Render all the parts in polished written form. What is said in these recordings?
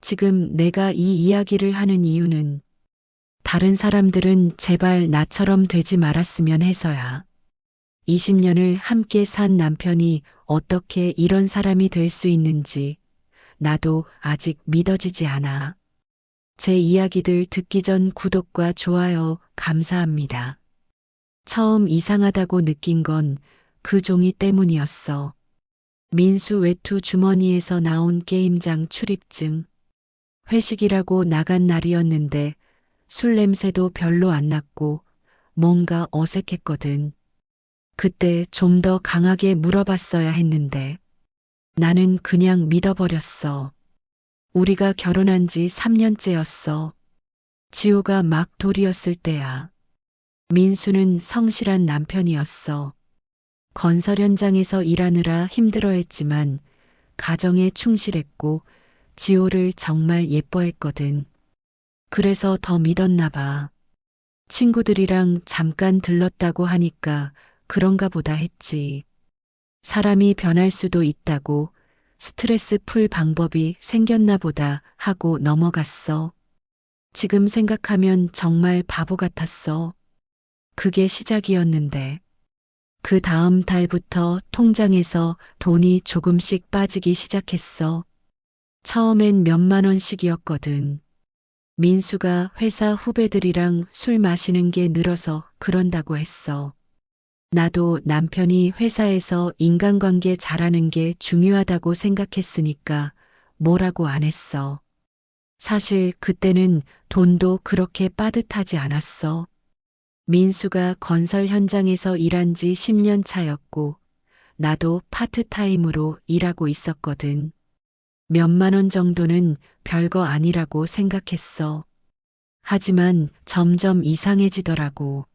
지금 내가 이 이야기를 하는 이유는 다른 사람들은 제발 나처럼 되지 말았으면 해서야. 20년을 함께 산 남편이 어떻게 이런 사람이 될 수 있는지 나도 아직 믿어지지 않아. 제 이야기들 듣기 전 구독과 좋아요 감사합니다. 처음 이상하다고 느낀 건 그 종이 때문이었어. 민수 외투 주머니에서 나온 게임장 출입증. 회식이라고 나간 날이었는데 술 냄새도 별로 안 났고 뭔가 어색했거든. 그때 좀 더 강하게 물어봤어야 했는데 나는 그냥 믿어버렸어. 우리가 결혼한 지 3년째였어. 지호가 막 돌이었을 때야. 민수는 성실한 남편이었어. 건설 현장에서 일하느라 힘들어했지만 가정에 충실했고 지호를 정말 예뻐했거든. 그래서 더 믿었나 봐. 친구들이랑 잠깐 들렀다고 하니까 그런가 보다 했지. 사람이 변할 수도 있다고 스트레스 풀 방법이 생겼나 보다 하고 넘어갔어. 지금 생각하면 정말 바보 같았어. 그게 시작이었는데. 그 다음 달부터 통장에서 돈이 조금씩 빠지기 시작했어. 처음엔 몇만 원씩이었거든. 민수가 회사 후배들이랑 술 마시는 게 늘어서 그런다고 했어. 나도 남편이 회사에서 인간관계 잘하는 게 중요하다고 생각했으니까 뭐라고 안 했어. 사실 그때는 돈도 그렇게 빠듯하지 않았어. 민수가 건설 현장에서 일한 지 10년 차였고 나도 파트타임으로 일하고 있었거든. 몇만 원 정도는 별거 아니라고 생각했어. 하지만 점점 이상해지더라고.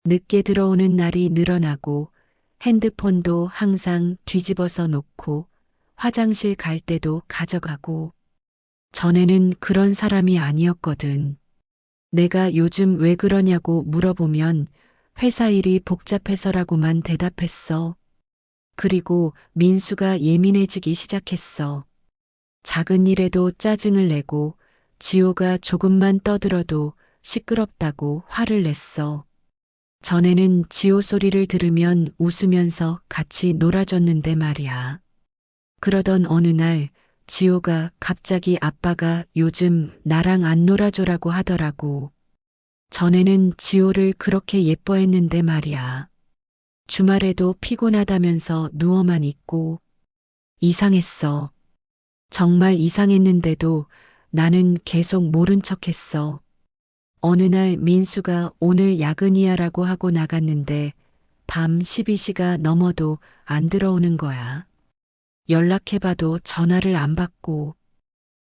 늦게 들어오는 날이 늘어나고 핸드폰도 항상 뒤집어서 놓고 화장실 갈 때도 가져가고. 전에는 그런 사람이 아니었거든. 내가 요즘 왜 그러냐고 물어보면 회사 일이 복잡해서라고만 대답했어. 그리고 민수가 예민해지기 시작했어. 작은 일에도 짜증을 내고 지호가 조금만 떠들어도 시끄럽다고 화를 냈어. 전에는 지호 소리를 들으면 웃으면서 같이 놀아줬는데 말이야. 그러던 어느 날 지호가 갑자기 아빠가 요즘 나랑 안 놀아줘라고 하더라고. 전에는 지호를 그렇게 예뻐했는데 말이야. 주말에도 피곤하다면서 누워만 있고 이상했어. 정말 이상했는데도 나는 계속 모른 척했어. 어느 날 민수가 오늘 야근이야라고 하고 나갔는데 밤 12시가 넘어도 안 들어오는 거야. 연락해봐도 전화를 안 받고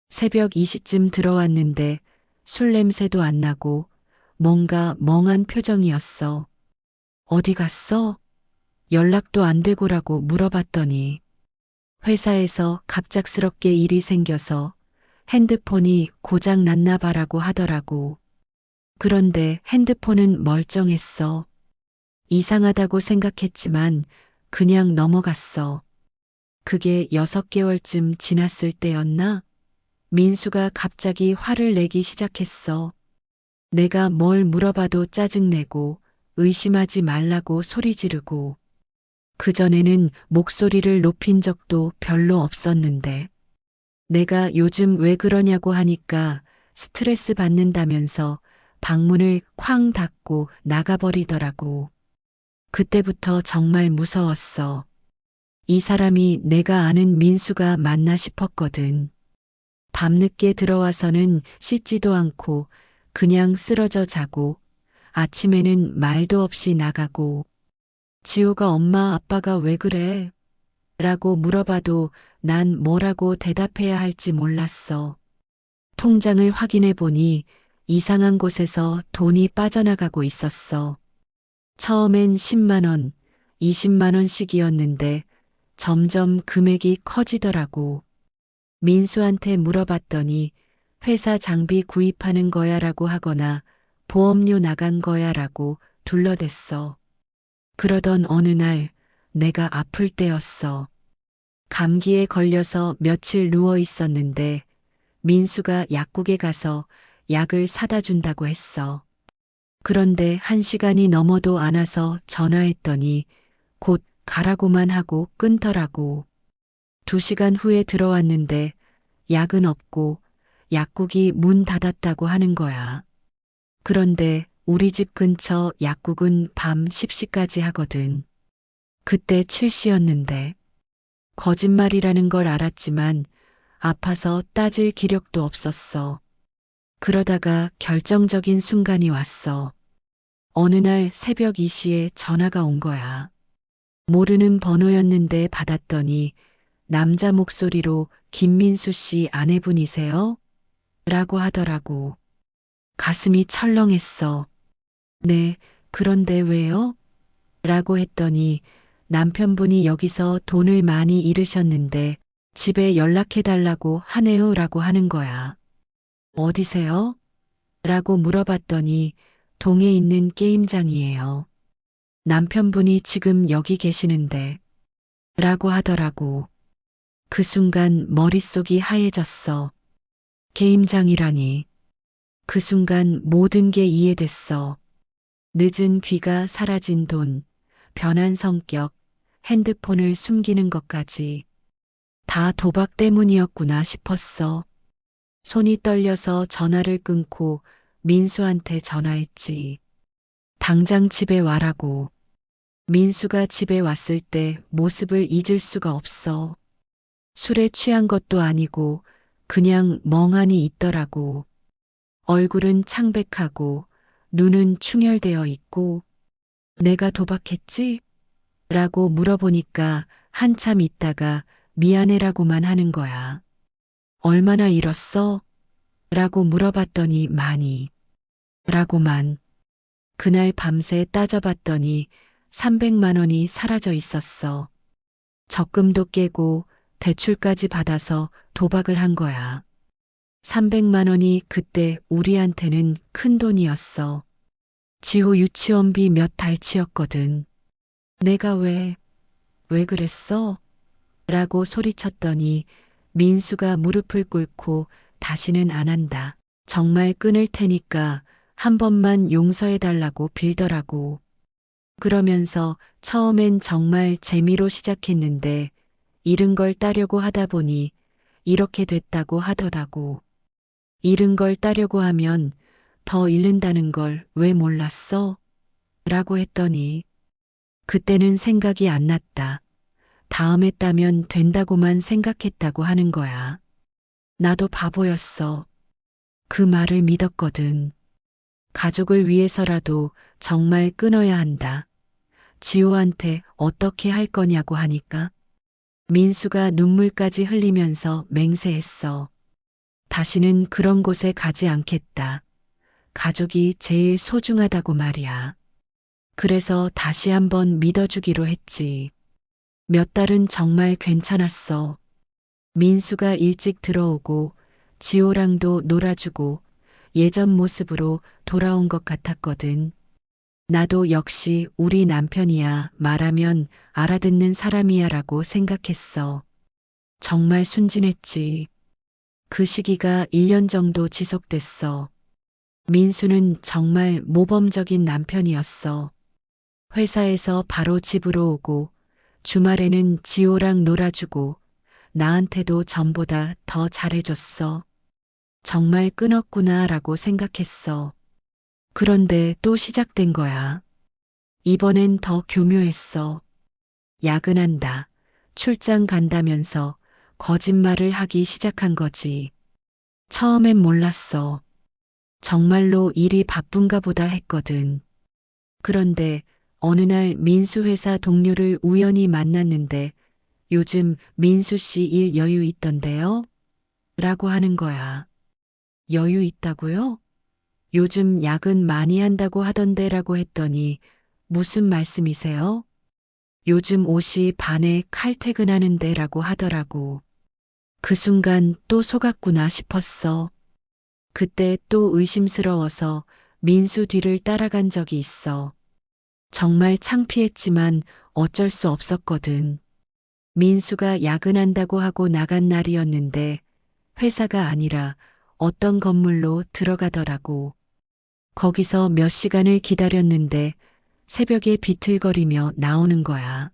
새벽 2시쯤 들어왔는데 술 냄새도 안 나고 뭔가 멍한 표정이었어. 어디 갔어? 연락도 안 되고라고 물어봤더니 회사에서 갑작스럽게 일이 생겨서 핸드폰이 고장 났나 봐라고 하더라고. 그런데 핸드폰은 멀쩡했어. 이상하다고 생각했지만 그냥 넘어갔어. 그게 6개월쯤 지났을 때였나? 민수가 갑자기 화를 내기 시작했어. 내가 뭘 물어봐도 짜증내고 의심하지 말라고 소리 지르고. 그전에는 목소리를 높인 적도 별로 없었는데 내가 요즘 왜 그러냐고 하니까 스트레스 받는다면서 방문을 쾅 닫고 나가버리더라고. 그때부터 정말 무서웠어. 이 사람이 내가 아는 민수가 맞나 싶었거든. 밤늦게 들어와서는 씻지도 않고 그냥 쓰러져 자고 아침에는 말도 없이 나가고 지호가 엄마 아빠가 왜 그래? 라고 물어봐도 난 뭐라고 대답해야 할지 몰랐어. 통장을 확인해 보니 이상한 곳에서 돈이 빠져나가고 있었어. 처음엔 10만 원, 20만 원씩이었는데 점점 금액이 커지더라고. 민수한테 물어봤더니 회사 장비 구입하는 거야라고 하거나 보험료 나간 거야라고 둘러댔어. 그러던 어느 날 내가 아플 때였어. 감기에 걸려서 며칠 누워 있었는데 민수가 약국에 가서 약을 사다 준다고 했어. 그런데 1시간이 넘어도 안 와서 전화했더니 곧 가라고만 하고 끊더라고. 2시간 후에 들어왔는데 약은 없고 약국이 문 닫았다고 하는 거야. 그런데 우리 집 근처 약국은 밤 10시까지 하거든. 그때 7시였는데 거짓말이라는 걸 알았지만 아파서 따질 기력도 없었어. 그러다가 결정적인 순간이 왔어. 어느 날 새벽 2시에 전화가 온 거야. 모르는 번호였는데 받았더니 남자 목소리로 김민수 씨 아내분이세요? 라고 하더라고. 가슴이 철렁했어. 네, 그런데 왜요? 라고 했더니 남편분이 여기서 돈을 많이 잃으셨는데 집에 연락해달라고 하네요 라고 하는 거야. 어디세요? 라고 물어봤더니 동에 있는 게임장이에요. 남편분이 지금 여기 계시는데 라고 하더라고. 그 순간 머릿속이 하얘졌어. 게임장이라니. 그 순간 모든 게 이해됐어. 늦은 귀가 사라진 돈, 변한 성격, 핸드폰을 숨기는 것까지 다 도박 때문이었구나 싶었어. 손이 떨려서 전화를 끊고 민수한테 전화했지. 당장 집에 와라고. 민수가 집에 왔을 때 모습을 잊을 수가 없어. 술에 취한 것도 아니고 그냥 멍하니 있더라고. 얼굴은 창백하고 눈은 충혈되어 있고 내가 도박했지? 라고 물어보니까 한참 있다가 미안해라고만 하는 거야. 얼마나 잃었어? 라고 물어봤더니 많이. 라고만. 그날 밤새 따져봤더니 300만 원이 사라져 있었어. 적금도 깨고 대출까지 받아서 도박을 한 거야. 300만 원이 그때 우리한테는 큰 돈이었어. 지호 유치원비 몇 달치였거든. 내가 왜 그랬어? 라고 소리쳤더니 민수가 무릎을 꿇고 다시는 안 한다. 정말 끊을 테니까 한 번만 용서해달라고 빌더라고. 그러면서 처음엔 정말 재미로 시작했는데 잃은 걸 따려고 하다 보니 이렇게 됐다고 하더라고. 잃은 걸 따려고 하면 더 잃는다는 걸 왜 몰랐어? 라고 했더니 그때는 생각이 안 났다. 다음에 따면 된다고만 생각했다고 하는 거야. 나도 바보였어. 그 말을 믿었거든. 가족을 위해서라도 정말 끊어야 한다. 지호한테 어떻게 할 거냐고 하니까 민수가 눈물까지 흘리면서 맹세했어. 다시는 그런 곳에 가지 않겠다. 가족이 제일 소중하다고 말이야. 그래서 다시 한번 믿어주기로 했지. 몇 달은 정말 괜찮았어. 민수가 일찍 들어오고 지호랑도 놀아주고 예전 모습으로 돌아온 것 같았거든. 나도 역시 우리 남편이야 말하면 알아듣는 사람이야 라고 생각했어. 정말 순진했지. 그 시기가 1년 정도 지속됐어. 민수는 정말 모범적인 남편이었어. 회사에서 바로 집으로 오고 주말에는 지호랑 놀아주고 나한테도 전보다 더 잘해줬어. 정말 끊었구나 라고 생각했어. 그런데 또 시작된 거야. 이번엔 더 교묘했어. 야근한다. 출장 간다면서 거짓말을 하기 시작한 거지. 처음엔 몰랐어. 정말로 일이 바쁜가 보다 했거든. 그런데 어느 날 민수 회사 동료를 우연히 만났는데 요즘 민수 씨 일 여유 있던데요? 라고 하는 거야. 여유 있다고요? 요즘 야근 많이 한다고 하던데 라고 했더니 무슨 말씀이세요? 요즘 5시 반에 칼퇴근하는데 라고 하더라고. 그 순간 또 속았구나 싶었어. 그때 또 의심스러워서 민수 뒤를 따라간 적이 있어. 정말 창피했지만 어쩔 수 없었거든. 민수가 야근한다고 하고 나간 날이었는데 회사가 아니라 어떤 건물로 들어가더라고. 거기서 몇 시간을 기다렸는데 새벽에 비틀거리며 나오는 거야.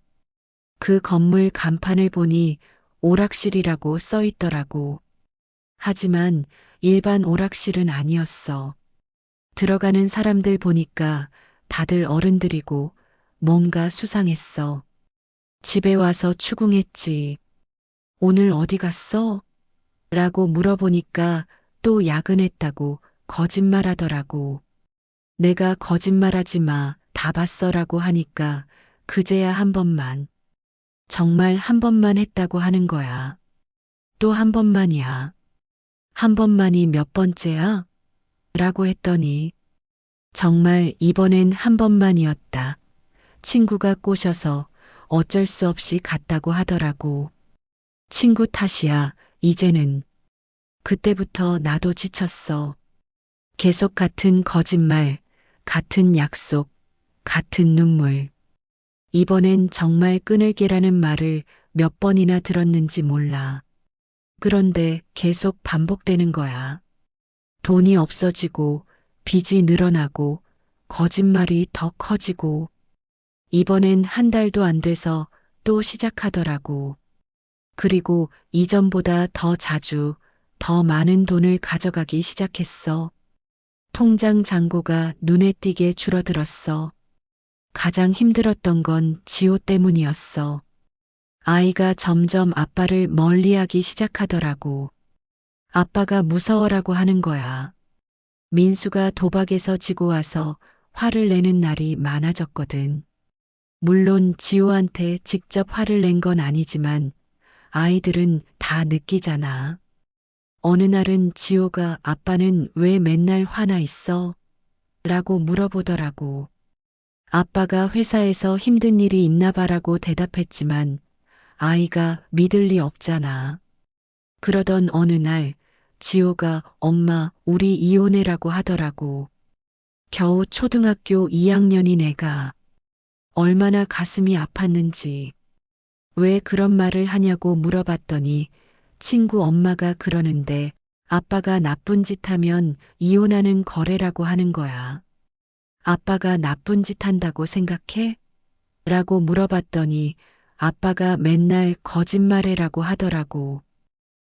그 건물 간판을 보니 오락실이라고 써 있더라고. 하지만 일반 오락실은 아니었어. 들어가는 사람들 보니까 다들 어른들이고 뭔가 수상했어. 집에 와서 추궁했지. 오늘 어디 갔어? 라고 물어보니까 또 야근했다고 거짓말하더라고. 내가 거짓말하지 마, 다 봤어라고 하니까 그제야 한 번만. 정말 한 번만 했다고 하는 거야. 또 한 번만이야. 한 번만이 몇 번째야? 라고 했더니 정말 이번엔 한 번만이었다. 친구가 꼬셔서 어쩔 수 없이 갔다고 하더라고. 친구 탓이야, 이제는. 그때부터 나도 지쳤어. 계속 같은 거짓말, 같은 약속, 같은 눈물. 이번엔 정말 끊을게라는 말을 몇 번이나 들었는지 몰라. 그런데 계속 반복되는 거야. 돈이 없어지고, 빚이 늘어나고, 거짓말이 더 커지고, 이번엔 한 달도 안 돼서 또 시작하더라고. 그리고 이전보다 더 자주, 더 많은 돈을 가져가기 시작했어. 통장 잔고가 눈에 띄게 줄어들었어. 가장 힘들었던 건 지호 때문이었어. 아이가 점점 아빠를 멀리하기 시작하더라고. 아빠가 무서워라고 하는 거야. 민수가 도박에서 지고 와서 화를 내는 날이 많아졌거든. 물론 지호한테 직접 화를 낸 건 아니지만 아이들은 다 느끼잖아. 어느 날은 지호가 아빠는 왜 맨날 화나 있어? 라고 물어보더라고. 아빠가 회사에서 힘든 일이 있나 봐라고 대답했지만 아이가 믿을 리 없잖아. 그러던 어느 날 지호가 엄마 우리 이혼해라고 하더라고. 겨우 초등학교 2학년인 애가 얼마나 가슴이 아팠는지 왜 그런 말을 하냐고 물어봤더니 친구 엄마가 그러는데 아빠가 나쁜 짓 하면 이혼하는 거래라고 하는 거야. 아빠가 나쁜 짓 한다고 생각해? 라고 물어봤더니 아빠가 맨날 거짓말해라고 하더라고.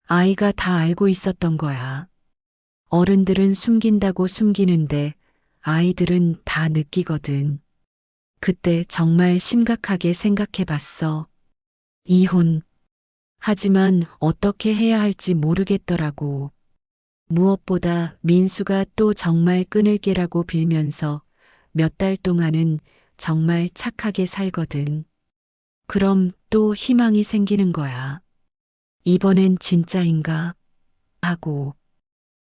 아이가 다 알고 있었던 거야. 어른들은 숨긴다고 숨기는데 아이들은 다 느끼거든. 그때 정말 심각하게 생각해 봤어. 이혼. 하지만 어떻게 해야 할지 모르겠더라고. 무엇보다 민수가 또 정말 끊을게라고 빌면서 몇 달 동안은 정말 착하게 살거든. 그럼 또 희망이 생기는 거야. 이번엔 진짜인가? 하고.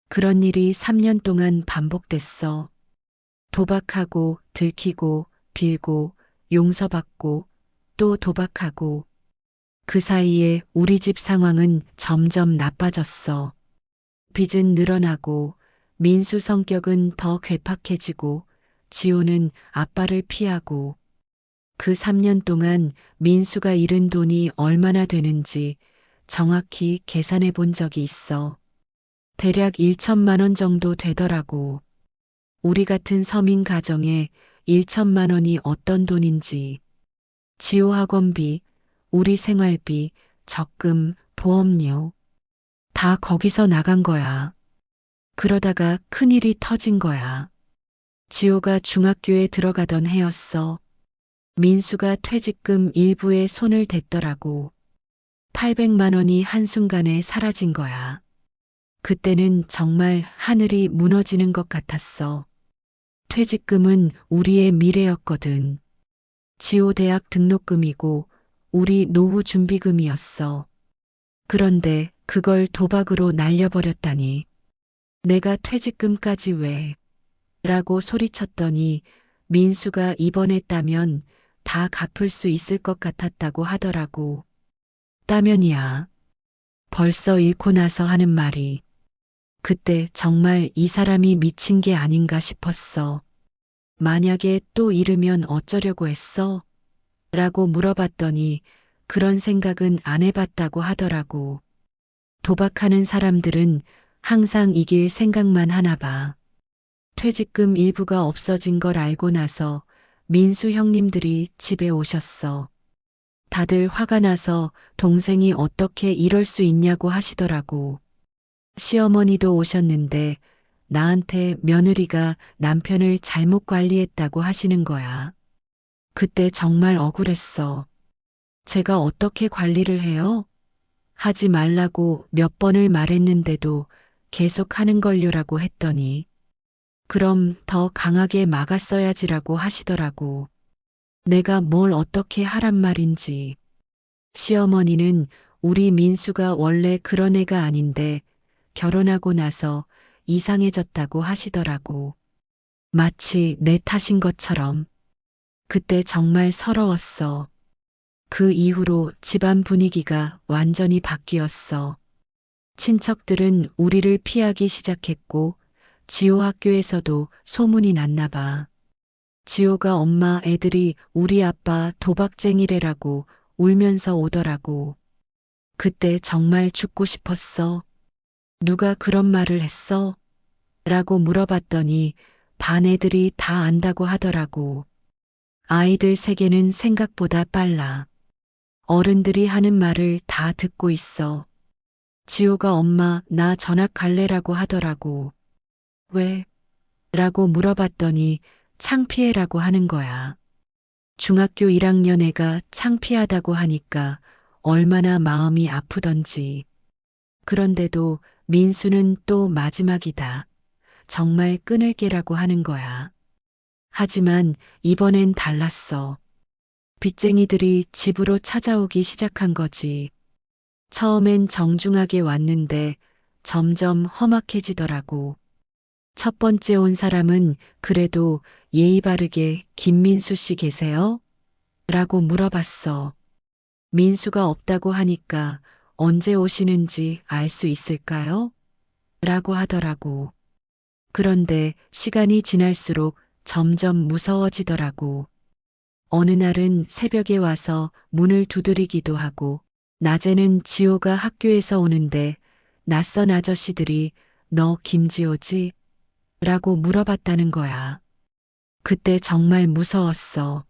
그런 일이 3년 동안 반복됐어. 도박하고, 들키고, 빌고, 용서받고, 또 도박하고. 그 사이에 우리 집 상황은 점점 나빠졌어. 빚은 늘어나고, 민수 성격은 더 괴팍해지고, 지호는 아빠를 피하고, 그 3년 동안 민수가 잃은 돈이 얼마나 되는지 정확히 계산해 본 적이 있어. 대략 1천만 원 정도 되더라고. 우리 같은 서민 가정에 1천만 원이 어떤 돈인지. 지호 학원비, 우리 생활비, 적금, 보험료. 다 거기서 나간 거야. 그러다가 큰일이 터진 거야. 지호가 중학교에 들어가던 해였어. 민수가 퇴직금 일부에 손을 댔더라고. 800만 원이 한순간에 사라진 거야. 그때는 정말 하늘이 무너지는 것 같았어. 퇴직금은 우리의 미래였거든. 지호 대학 등록금이고 우리 노후 준비금이었어. 그런데 그걸 도박으로 날려버렸다니. 내가 퇴직금까지 왜? 라고 소리쳤더니 민수가 입원했다면 다 갚을 수 있을 것 같았다고 하더라고. 따면이야. 벌써 잃고 나서 하는 말이. 그때 정말 이 사람이 미친 게 아닌가 싶었어. 만약에 또 잃으면 어쩌려고 했어? 라고 물어봤더니 그런 생각은 안 해봤다고 하더라고. 도박하는 사람들은 항상 이길 생각만 하나 봐. 퇴직금 일부가 없어진 걸 알고 나서 민수 형님들이 집에 오셨어. 다들 화가 나서 동생이 어떻게 이럴 수 있냐고 하시더라고. 시어머니도 오셨는데 나한테 며느리가 남편을 잘못 관리했다고 하시는 거야. 그때 정말 억울했어. 제가 어떻게 관리를 해요? 하지 말라고 몇 번을 말했는데도 계속 하는 걸요라고 했더니 그럼 더 강하게 막았어야지라고 하시더라고. 내가 뭘 어떻게 하란 말인지. 시어머니는 우리 민수가 원래 그런 애가 아닌데 결혼하고 나서 이상해졌다고 하시더라고. 마치 내 탓인 것처럼. 그때 정말 서러웠어. 그 이후로 집안 분위기가 완전히 바뀌었어. 친척들은 우리를 피하기 시작했고, 지호 학교에서도 소문이 났나 봐. 지호가 엄마 애들이 우리 아빠 도박쟁이래라고 울면서 오더라고. 그때 정말 죽고 싶었어. 누가 그런 말을 했어? 라고 물어봤더니 반 애들이 다 안다고 하더라고. 아이들 세계는 생각보다 빨라. 어른들이 하는 말을 다 듣고 있어. 지호가 엄마 나 전학 갈래라고 하더라고. 왜? 라고 물어봤더니 창피해라고 하는 거야. 중학교 1학년 애가 창피하다고 하니까 얼마나 마음이 아프던지. 그런데도 민수는 또 마지막이다. 정말 끊을게라고 하는 거야. 하지만 이번엔 달랐어. 빚쟁이들이 집으로 찾아오기 시작한 거지. 처음엔 정중하게 왔는데 점점 험악해지더라고. 첫 번째 온 사람은 그래도 예의 바르게 김민수 씨 계세요? 라고 물어봤어. 민수가 없다고 하니까 언제 오시는지 알 수 있을까요? 라고 하더라고. 그런데 시간이 지날수록 점점 무서워지더라고. 어느 날은 새벽에 와서 문을 두드리기도 하고, 낮에는 지호가 학교에서 오는데 낯선 아저씨들이 너 김지호지? 라고 물어봤다는 거야. 그때 정말 무서웠어.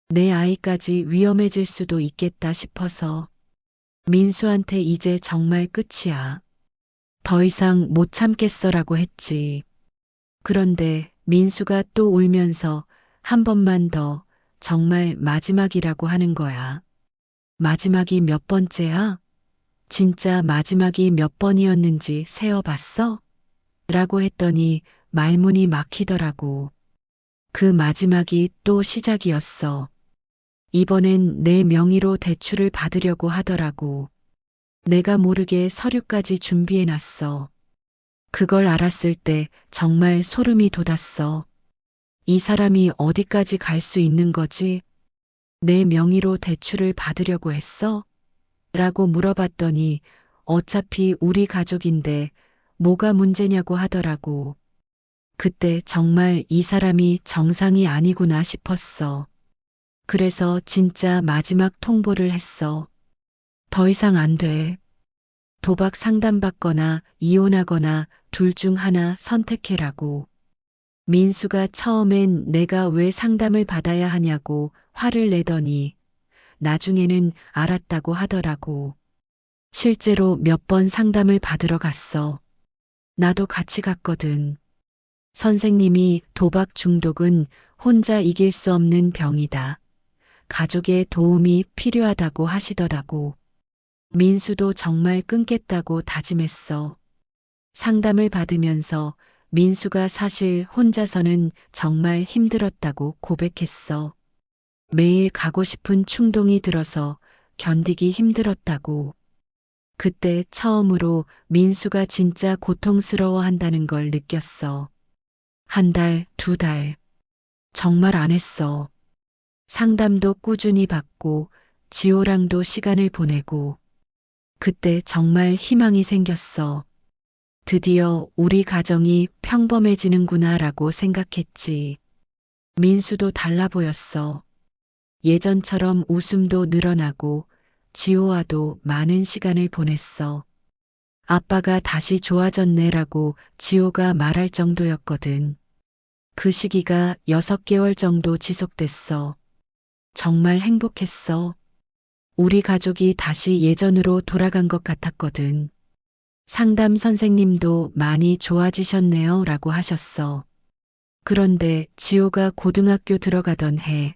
내 아이까지 위험해질 수도 있겠다 싶어서. 민수한테 이제 정말 끝이야. 더 이상 못 참겠어라고 했지. 그런데 민수가 또 울면서 한 번만 더 정말 마지막이라고 하는 거야. 마지막이 몇 번째야? 진짜 마지막이 몇 번이었는지 세어봤어? 라고 했더니 말문이 막히더라고. 그 마지막이 또 시작이었어. 이번엔 내 명의로 대출을 받으려고 하더라고. 내가 모르게 서류까지 준비해놨어. 그걸 알았을 때 정말 소름이 돋았어. 이 사람이 어디까지 갈 수 있는 거지? 내 명의로 대출을 받으려고 했어? 라고 물어봤더니 어차피 우리 가족인데 뭐가 문제냐고 하더라고. 그때 정말 이 사람이 정상이 아니구나 싶었어. 그래서 진짜 마지막 통보를 했어. 더 이상 안 돼. 도박 상담받거나 이혼하거나 둘 중 하나 선택해라고. 민수가 처음엔 내가 왜 상담을 받아야 하냐고 화를 내더니 나중에는 알았다고 하더라고. 실제로 몇 번 상담을 받으러 갔어. 나도 같이 갔거든. 선생님이 도박 중독은 혼자 이길 수 없는 병이다. 가족의 도움이 필요하다고 하시더라고. 민수도 정말 끊겠다고 다짐했어. 상담을 받으면서 민수가 사실 혼자서는 정말 힘들었다고 고백했어. 매일 가고 싶은 충동이 들어서 견디기 힘들었다고. 그때 처음으로 민수가 진짜 고통스러워 한다는 걸 느꼈어. 한 달, 두 달. 정말 안 했어. 상담도 꾸준히 받고 지호랑도 시간을 보내고 그때 정말 희망이 생겼어. 드디어 우리 가정이 평범해지는구나라고 생각했지. 민수도 달라 보였어. 예전처럼 웃음도 늘어나고 지호와도 많은 시간을 보냈어. 아빠가 다시 좋아졌네라고 지호가 말할 정도였거든. 그 시기가 6개월 정도 지속됐어. 정말 행복했어. 우리 가족이 다시 예전으로 돌아간 것 같았거든. 상담 선생님도 많이 좋아지셨네요 라고 하셨어. 그런데 지호가 고등학교 들어가던 해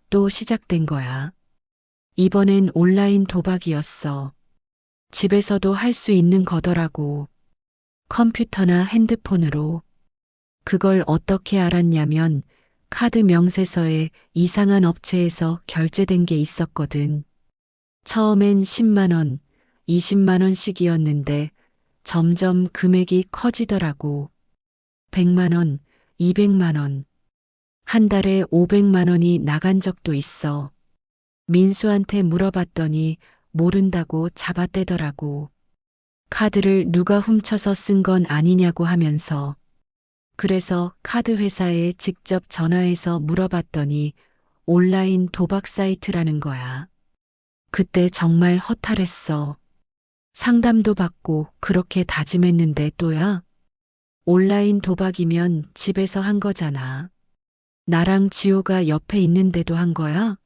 또 시작된 거야. 이번엔 온라인 도박이었어. 집에서도 할 수 있는 거더라고. 컴퓨터나 핸드폰으로. 그걸 어떻게 알았냐면 카드 명세서에 이상한 업체에서 결제된 게 있었거든. 처음엔 10만 원, 20만 원씩이었는데 점점 금액이 커지더라고. 100만 원, 200만 원. 한 달에 500만 원이 나간 적도 있어. 민수한테 물어봤더니 모른다고 잡아떼더라고. 카드를 누가 훔쳐서 쓴 건 아니냐고 하면서. 그래서 카드 회사에 직접 전화해서 물어봤더니 온라인 도박 사이트라는 거야. 그때 정말 허탈했어. 상담도 받고 그렇게 다짐했는데 또야? 온라인 도박이면 집에서 한 거잖아. 나랑 지호가 옆에 있는데도 한 거야?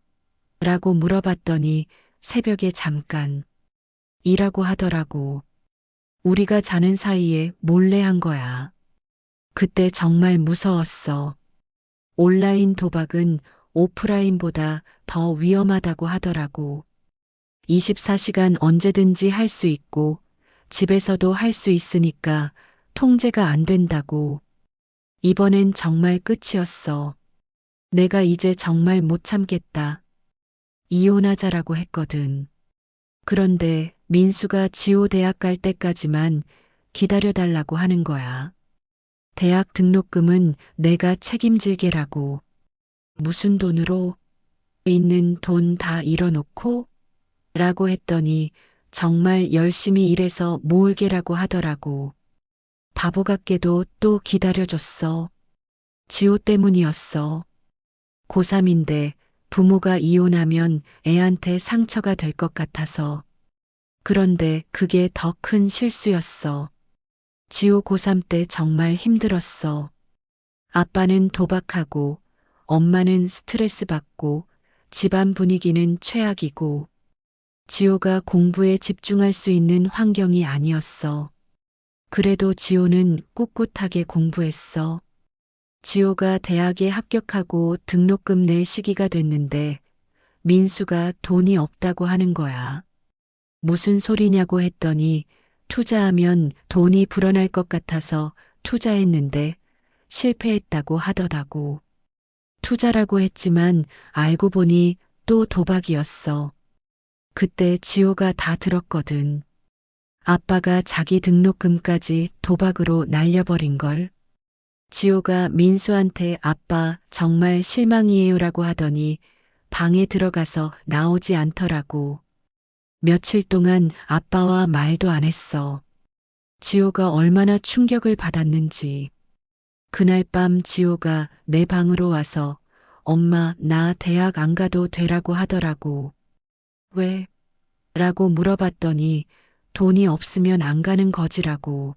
라고 물어봤더니 새벽에 잠깐 이라고 하더라고. 우리가 자는 사이에 몰래 한 거야. 그때 정말 무서웠어. 온라인 도박은 오프라인보다 더 위험하다고 하더라고. 24시간 언제든지 할 수 있고 집에서도 할 수 있으니까 통제가 안 된다고. 이번엔 정말 끝이었어. 내가 이제 정말 못 참겠다. 이혼하자라고 했거든. 그런데 민수가 지호 대학 갈 때까지만 기다려달라고 하는 거야. 대학 등록금은 내가 책임질게라고. 무슨 돈으로? 있는 돈 다 잃어놓고? 라고 했더니 정말 열심히 일해서 모을게라고 하더라고. 바보 같게도 또 기다려줬어. 지호 때문이었어. 고3인데 부모가 이혼하면 애한테 상처가 될 것 같아서. 그런데 그게 더 큰 실수였어. 지호 고3 때 정말 힘들었어. 아빠는 도박하고 엄마는 스트레스 받고 집안 분위기는 최악이고 지호가 공부에 집중할 수 있는 환경이 아니었어. 그래도 지호는 꿋꿋하게 공부했어. 지호가 대학에 합격하고 등록금 낼 시기가 됐는데 민수가 돈이 없다고 하는 거야. 무슨 소리냐고 했더니 투자하면 돈이 불어날 것 같아서 투자했는데 실패했다고 하더라고. 투자라고 했지만 알고 보니 또 도박이었어. 그때 지호가 다 들었거든. 아빠가 자기 등록금까지 도박으로 날려버린 걸. 지호가 민수한테 아빠 정말 실망이에요라고 하더니 방에 들어가서 나오지 않더라고. 며칠 동안 아빠와 말도 안 했어. 지호가 얼마나 충격을 받았는지. 그날 밤 지호가 내 방으로 와서 엄마 나 대학 안 가도 되라고 하더라고. 왜? 라고 물어봤더니 돈이 없으면 안 가는 거지라고.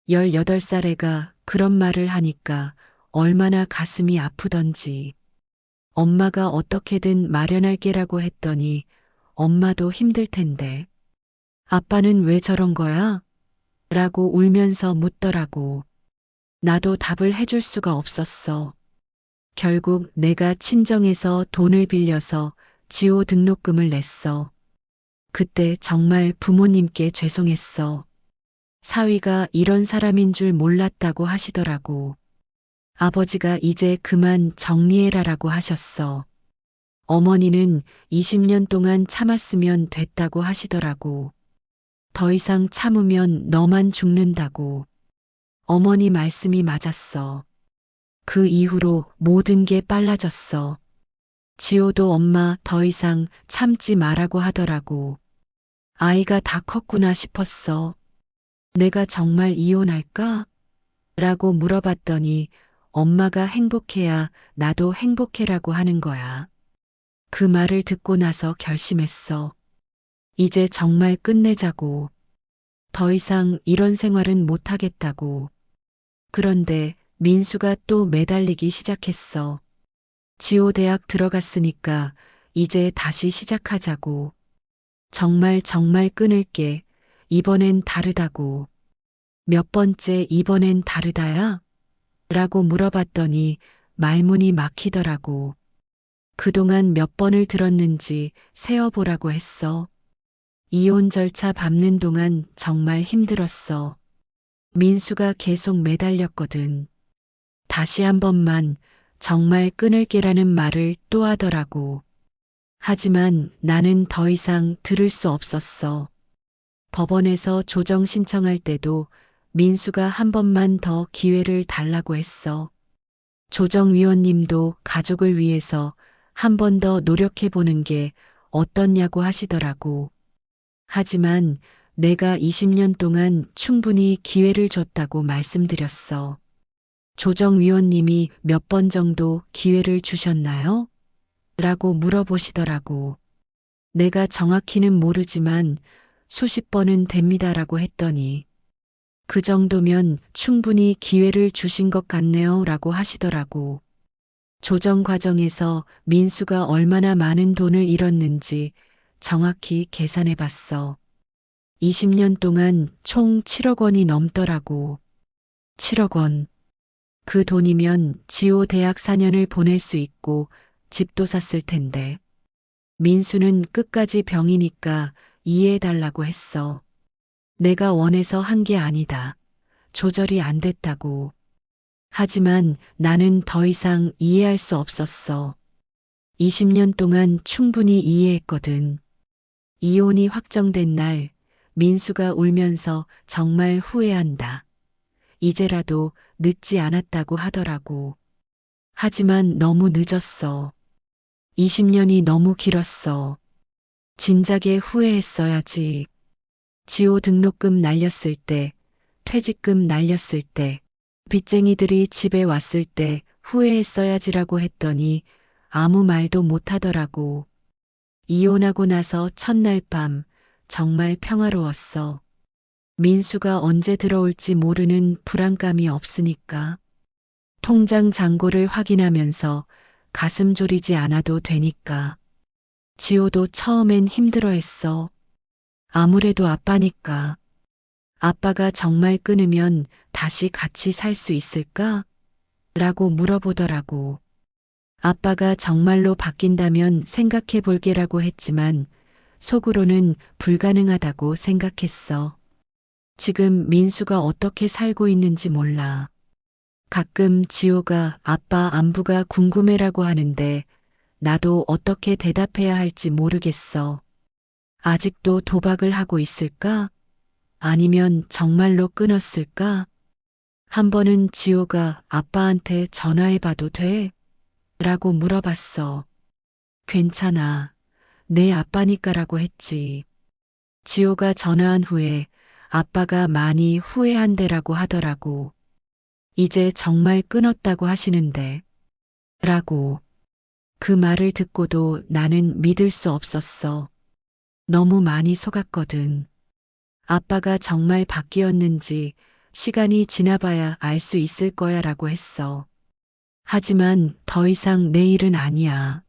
18살 애가 그런 말을 하니까 얼마나 가슴이 아프던지. 엄마가 어떻게든 마련할게라고 했더니 엄마도 힘들 텐데. 아빠는 왜 저런 거야? 라고 울면서 묻더라고. 나도 답을 해줄 수가 없었어. 결국 내가 친정에서 돈을 빌려서 지호 등록금을 냈어. 그때 정말 부모님께 죄송했어. 사위가 이런 사람인 줄 몰랐다고 하시더라고. 아버지가 이제 그만 정리해라라고 하셨어. 어머니는 20년 동안 참았으면 됐다고 하시더라고. 더 이상 참으면 너만 죽는다고. 어머니 말씀이 맞았어. 그 이후로 모든 게 빨라졌어. 지호도 엄마 더 이상 참지 말라고 하더라고. 아이가 다 컸구나 싶었어. 내가 정말 이혼할까? 라고 물어봤더니 엄마가 행복해야 나도 행복해라고 하는 거야. 그 말을 듣고 나서 결심했어. 이제 정말 끝내자고. 더 이상 이런 생활은 못하겠다고. 그런데 민수가 또 매달리기 시작했어. 지호 대학 들어갔으니까 이제 다시 시작하자고. 정말 끊을게. 이번엔 다르다고. 몇 번째 이번엔 다르다야? 라고 물어봤더니 말문이 막히더라고. 그동안 몇 번을 들었는지 세어보라고 했어. 이혼 절차 밟는 동안 정말 힘들었어. 민수가 계속 매달렸거든. 다시 한 번만 정말 끊을게라는 말을 또 하더라고. 하지만 나는 더 이상 들을 수 없었어. 법원에서 조정 신청할 때도 민수가 한 번만 더 기회를 달라고 했어. 조정위원님도 가족을 위해서 한 번 더 노력해 보는 게 어떻냐고 하시더라고. 하지만 내가 20년 동안 충분히 기회를 줬다고 말씀드렸어. 조정위원님이 몇 번 정도 기회를 주셨나요? 라고 물어보시더라고. 내가 정확히는 모르지만 수십 번은 됩니다라고 했더니 그 정도면 충분히 기회를 주신 것 같네요 라고 하시더라고. 조정 과정에서 민수가 얼마나 많은 돈을 잃었는지 정확히 계산해 봤어. 20년 동안 총 7억 원이 넘더라고. 7억 원. 그 돈이면 지호 대학 4년을 보낼 수 있고 집도 샀을 텐데. 민수는 끝까지 병이니까 이해해달라고 했어. 내가 원해서 한 게 아니다. 조절이 안 됐다고. 하지만 나는 더 이상 이해할 수 없었어. 20년 동안 충분히 이해했거든. 이혼이 확정된 날, 민수가 울면서 정말 후회한다. 이제라도 늦지 않았다고 하더라고. 하지만 너무 늦었어. 20년이 너무 길었어. 진작에 후회했어야지. 지호 등록금 날렸을 때, 퇴직금 날렸을 때, 빚쟁이들이 집에 왔을 때 후회했어야지라고 했더니 아무 말도 못하더라고. 이혼하고 나서 첫날 밤 정말 평화로웠어. 민수가 언제 들어올지 모르는 불안감이 없으니까. 통장 잔고를 확인하면서 가슴 졸이지 않아도 되니까. 지호도 처음엔 힘들어했어. 아무래도 아빠니까. 아빠가 정말 끊으면 다시 같이 살 수 있을까? 라고 물어보더라고. 아빠가 정말로 바뀐다면 생각해 볼게라고 했지만 속으로는 불가능하다고 생각했어. 지금 민수가 어떻게 살고 있는지 몰라. 가끔 지호가 아빠 안부가 궁금해라고 하는데 나도 어떻게 대답해야 할지 모르겠어. 아직도 도박을 하고 있을까? 아니면 정말로 끊었을까? 한 번은 지호가 아빠한테 전화해봐도 돼? 라고 물어봤어. 괜찮아. 내 아빠니까라고 했지. 지호가 전화한 후에 아빠가 많이 후회한대라고 하더라고. 이제 정말 끊었다고 하시는데. 라고. 그 말을 듣고도 나는 믿을 수 없었어. 너무 많이 속았거든. 아빠가 정말 바뀌었는지 시간이 지나봐야 알 수 있을 거야 라고 했어. 하지만 더 이상 내 일은 아니야.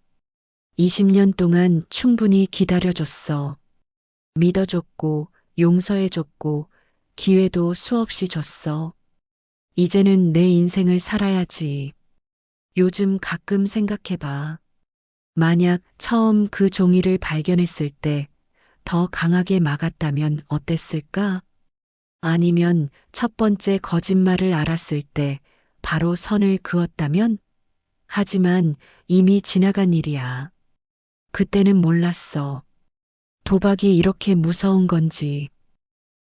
20년 동안 충분히 기다려줬어. 믿어줬고, 용서해줬고, 기회도 수없이 줬어. 이제는 내 인생을 살아야지. 요즘 가끔 생각해봐. 만약 처음 그 종이를 발견했을 때 더 강하게 막았다면 어땠을까? 아니면 첫 번째 거짓말을 알았을 때 바로 선을 그었다면? 하지만 이미 지나간 일이야. 그때는 몰랐어. 도박이 이렇게 무서운 건지,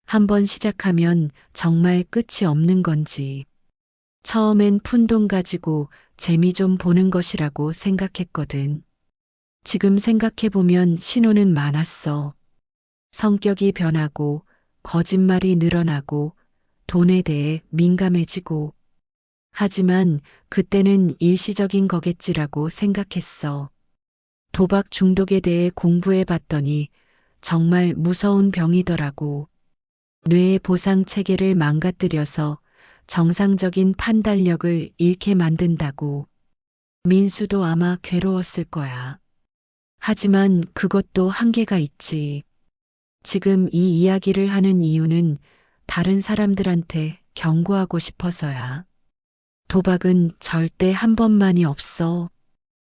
한 번 시작하면 정말 끝이 없는 건지. 처음엔 푼돈 가지고 재미 좀 보는 것이라고 생각했거든. 지금 생각해보면 신호는 많았어. 성격이 변하고, 거짓말이 늘어나고, 돈에 대해 민감해지고. 하지만 그때는 일시적인 거겠지라고 생각했어. 도박 중독에 대해 공부해 봤더니 정말 무서운 병이더라고. 뇌의 보상 체계를 망가뜨려서 정상적인 판단력을 잃게 만든다고. 민수도 아마 괴로웠을 거야. 하지만 그것도 한계가 있지. 지금 이 이야기를 하는 이유는 다른 사람들한테 경고하고 싶어서야. 도박은 절대 한 번만이 없어.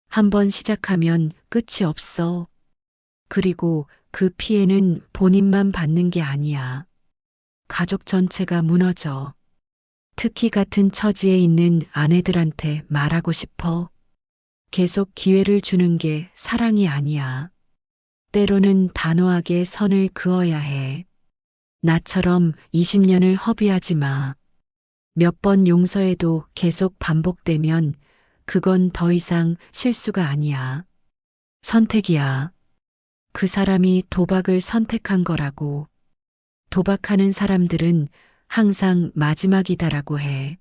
한 번 시작하면 끝이 없어. 그리고 그 피해는 본인만 받는 게 아니야. 가족 전체가 무너져. 특히 같은 처지에 있는 아내들한테 말하고 싶어. 계속 기회를 주는 게 사랑이 아니야. 때로는 단호하게 선을 그어야 해. 나처럼 20년을 허비하지 마. 몇 번 용서해도 계속 반복되면 그건 더 이상 실수가 아니야. 선택이야. 그 사람이 도박을 선택한 거라고. 도박하는 사람들은 항상 마지막이다라고 해.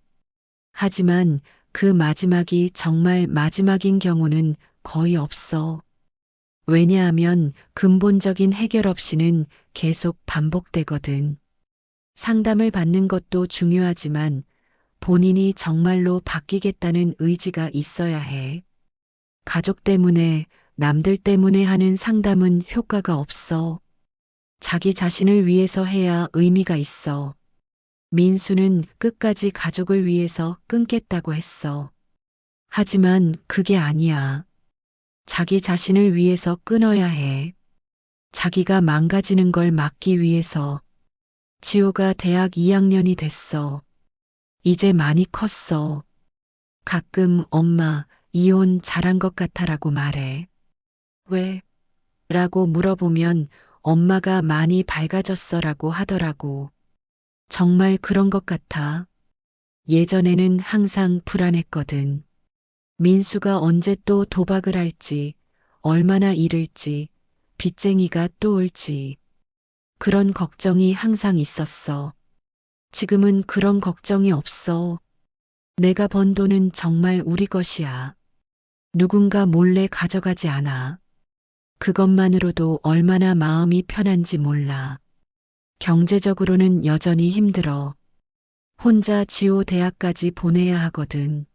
하지만 그 마지막이 정말 마지막인 경우는 거의 없어. 왜냐하면 근본적인 해결 없이는 계속 반복되거든. 상담을 받는 것도 중요하지만 본인이 정말로 바뀌겠다는 의지가 있어야 해. 가족 때문에, 남들 때문에 하는 상담은 효과가 없어. 자기 자신을 위해서 해야 의미가 있어. 민수는 끝까지 가족을 위해서 끊겠다고 했어. 하지만 그게 아니야. 자기 자신을 위해서 끊어야 해. 자기가 망가지는 걸 막기 위해서. 지호가 대학 2학년이 됐어. 이제 많이 컸어. 가끔 엄마, 이혼 잘한 것 같아라고 말해. 왜? 라고 물어보면 엄마가 많이 밝아졌어라고 하더라고. 정말 그런 것 같아. 예전에는 항상 불안했거든. 민수가 언제 또 도박을 할지, 얼마나 잃을지, 빚쟁이가 또 올지. 그런 걱정이 항상 있었어. 지금은 그런 걱정이 없어. 내가 번 돈은 정말 우리 것이야. 누군가 몰래 가져가지 않아. 그것만으로도 얼마나 마음이 편한지 몰라. 경제적으로는 여전히 힘들어. 혼자 지호 대학까지 보내야 하거든.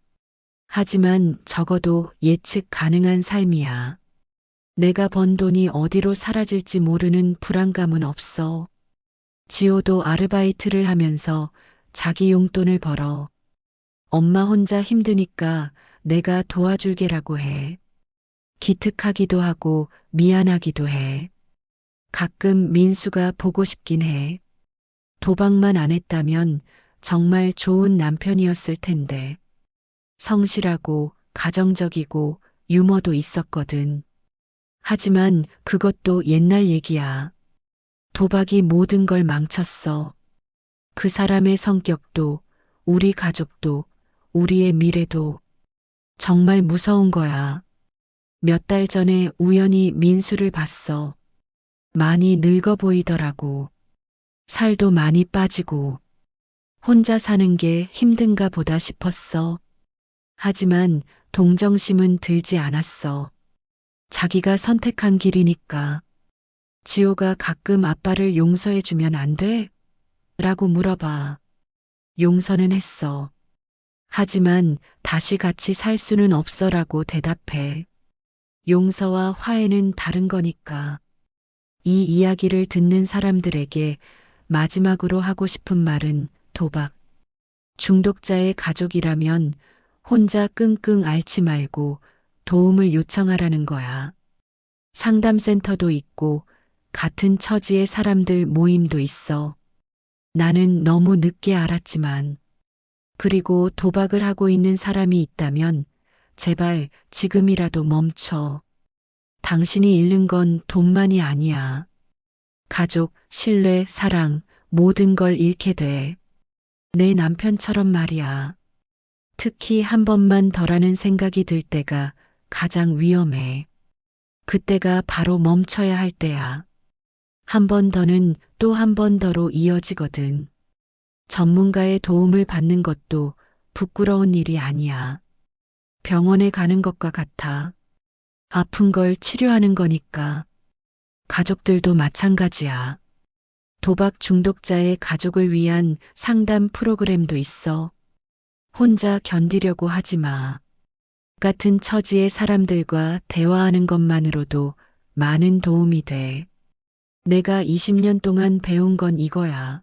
하지만 적어도 예측 가능한 삶이야. 내가 번 돈이 어디로 사라질지 모르는 불안감은 없어. 지호도 아르바이트를 하면서 자기 용돈을 벌어. 엄마 혼자 힘드니까 내가 도와줄게라고 해. 기특하기도 하고 미안하기도 해. 가끔 민수가 보고 싶긴 해. 도박만 안 했다면 정말 좋은 남편이었을 텐데. 성실하고 가정적이고 유머도 있었거든. 하지만 그것도 옛날 얘기야. 도박이 모든 걸 망쳤어. 그 사람의 성격도, 우리 가족도, 우리의 미래도 정말 무서운 거야. 몇 달 전에 우연히 민수를 봤어. 많이 늙어 보이더라고. 살도 많이 빠지고. 혼자 사는 게 힘든가 보다 싶었어. 하지만 동정심은 들지 않았어. 자기가 선택한 길이니까. 지호가 가끔 아빠를 용서해주면 안 돼? 라고 물어봐. 용서는 했어. 하지만 다시 같이 살 수는 없어라고 대답해. 용서와 화해는 다른 거니까. 이 이야기를 듣는 사람들에게 마지막으로 하고 싶은 말은 도박. 중독자의 가족이라면 혼자 끙끙 앓지 말고 도움을 요청하라는 거야. 상담센터도 있고 같은 처지의 사람들 모임도 있어. 나는 너무 늦게 알았지만, 그리고 도박을 하고 있는 사람이 있다면 제발 지금이라도 멈춰. 당신이 잃는 건 돈만이 아니야. 가족, 신뢰, 사랑, 모든 걸 잃게 돼. 내 남편처럼 말이야. 특히 한 번만 더라는 생각이 들 때가 가장 위험해. 그때가 바로 멈춰야 할 때야. 한 번 더는 또 한 번 더로 이어지거든. 전문가의 도움을 받는 것도 부끄러운 일이 아니야. 병원에 가는 것과 같아. 아픈 걸 치료하는 거니까. 가족들도 마찬가지야. 도박 중독자의 가족을 위한 상담 프로그램도 있어. 혼자 견디려고 하지 마. 같은 처지의 사람들과 대화하는 것만으로도 많은 도움이 돼. 내가 20년 동안 배운 건 이거야.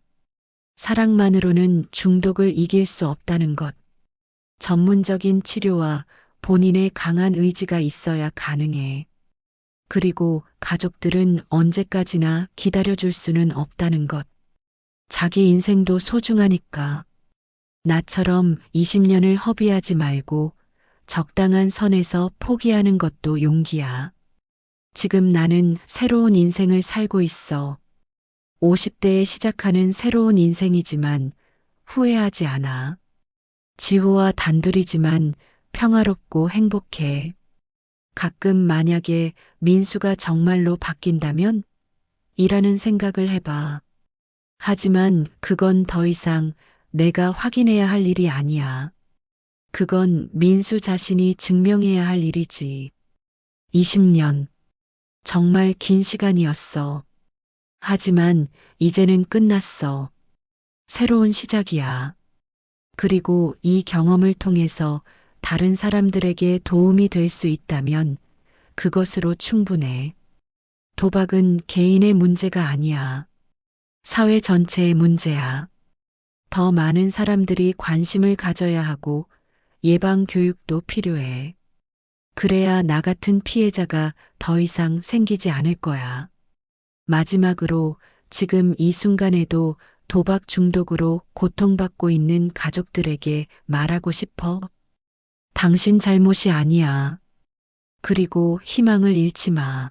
사랑만으로는 중독을 이길 수 없다는 것. 전문적인 치료와 본인의 강한 의지가 있어야 가능해. 그리고 가족들은 언제까지나 기다려줄 수는 없다는 것. 자기 인생도 소중하니까. 나처럼 20년을 허비하지 말고 적당한 선에서 포기하는 것도 용기야. 지금 나는 새로운 인생을 살고 있어. 50대에 시작하는 새로운 인생이지만 후회하지 않아. 지호와 단둘이지만 평화롭고 행복해. 가끔 만약에 민수가 정말로 바뀐다면? 이라는 생각을 해봐. 하지만 그건 더 이상 내가 확인해야 할 일이 아니야. 그건 민수 자신이 증명해야 할 일이지. 20년. 정말 긴 시간이었어. 하지만 이제는 끝났어. 새로운 시작이야. 그리고 이 경험을 통해서 다른 사람들에게 도움이 될 수 있다면 그것으로 충분해. 도박은 개인의 문제가 아니야. 사회 전체의 문제야. 더 많은 사람들이 관심을 가져야 하고 예방 교육도 필요해. 그래야 나 같은 피해자가 더 이상 생기지 않을 거야. 마지막으로 지금 이 순간에도 도박 중독으로 고통받고 있는 가족들에게 말하고 싶어. 당신 잘못이 아니야. 그리고 희망을 잃지 마.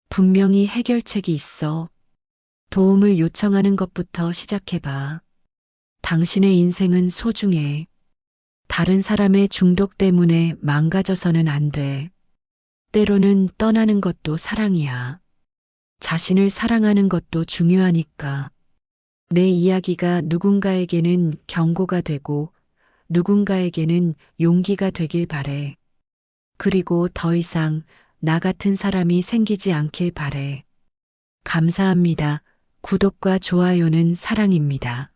분명히 해결책이 있어. 도움을 요청하는 것부터 시작해봐. 당신의 인생은 소중해. 다른 사람의 중독 때문에 망가져서는 안 돼. 때로는 떠나는 것도 사랑이야. 자신을 사랑하는 것도 중요하니까. 내 이야기가 누군가에게는 경고가 되고 누군가에게는 용기가 되길 바래. 그리고 더 이상 나 같은 사람이 생기지 않길 바래. 감사합니다. 구독과 좋아요는 사랑입니다.